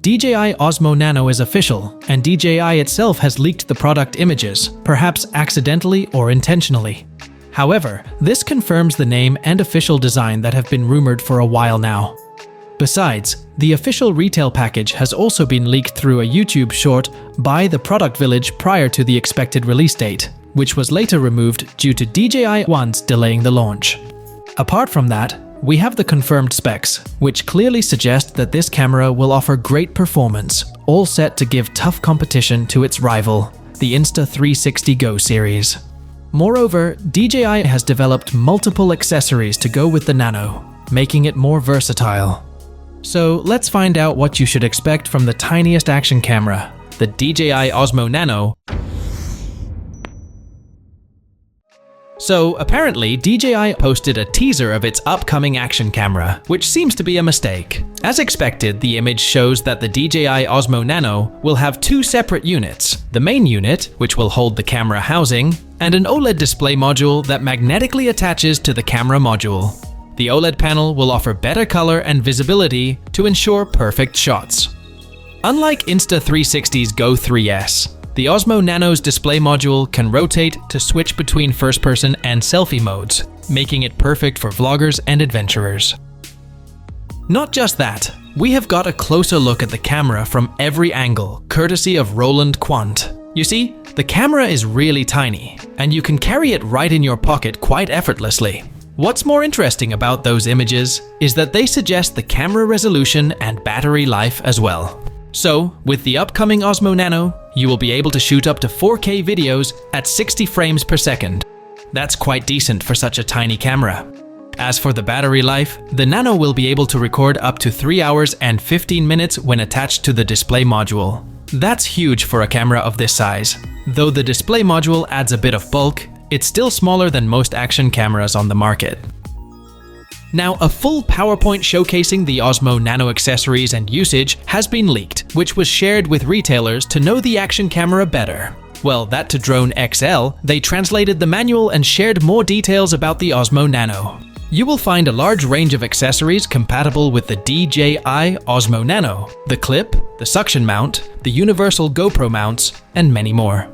DJI Osmo Nano is official, and DJI itself has leaked the product images, perhaps accidentally or intentionally. However, this confirms the name and official design that have been rumored for a while now. Besides, the official retail package has also been leaked through a YouTube short by the product village prior to the expected release date, which was later removed due to DJI One's delaying the launch. Apart from that, we have the confirmed specs, which clearly suggest that this camera will offer great performance, all set to give tough competition to its rival, the Insta360 Go series. Moreover, DJI has developed multiple accessories to go with the Nano, making it more versatile. So let's find out what you should expect from the tiniest action camera, the DJI Osmo Nano. So apparently, DJI posted a teaser of its upcoming action camera, which seems to be a mistake. As expected, the image shows that the DJI Osmo Nano will have two separate units, the main unit, which will hold the camera housing, and an OLED display module that magnetically attaches to the camera module. The OLED panel will offer better color and visibility to ensure perfect shots. Unlike Insta360's Go 3S, the Osmo Nano's display module can rotate to switch between first-person and selfie modes, making it perfect for vloggers and adventurers. Not just that, we have got a closer look at the camera from every angle, courtesy of Roland Quant. You see, the camera is really tiny, and you can carry it right in your pocket quite effortlessly. What's more interesting about those images is that they suggest the camera resolution and battery life as well. So, with the upcoming Osmo Nano, you will be able to shoot up to 4K videos at 60 frames per second. That's quite decent for such a tiny camera. As for the battery life, the Nano will be able to record up to 3 hours and 15 minutes when attached to the display module. That's huge for a camera of this size. Though the display module adds a bit of bulk, it's still smaller than most action cameras on the market. Now, a full PowerPoint showcasing the Osmo Nano accessories and usage has been leaked, which was shared with retailers to know the action camera better. Well, that to Drone XL, they translated the manual and shared more details about the Osmo Nano. You will find a large range of accessories compatible with the DJI Osmo Nano, the clip, the suction mount, the universal GoPro mounts, and many more.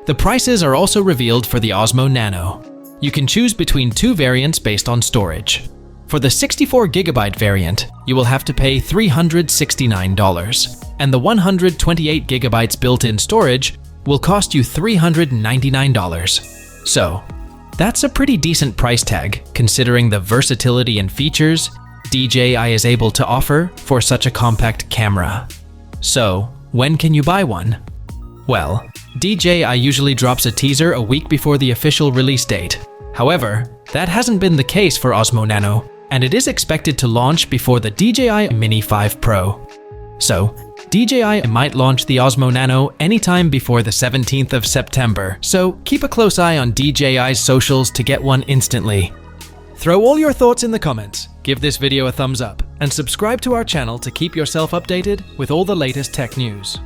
The prices are also revealed for the Osmo Nano. You can choose between two variants based on storage. For the 64GB variant, you will have to pay $369, and the 128GB built-in storage will cost you $399. So, that's a pretty decent price tag, considering the versatility and features DJI is able to offer for such a compact camera. So, when can you buy one? Well, DJI usually drops a teaser a week before the official release date. However, that hasn't been the case for Osmo Nano, and it is expected to launch before the DJI Mini 5 Pro. So, DJI might launch the Osmo Nano anytime before the 17th of September, so keep a close eye on DJI's socials to get one instantly. Throw all your thoughts in the comments, give this video a thumbs up, and subscribe to our channel to keep yourself updated with all the latest tech news.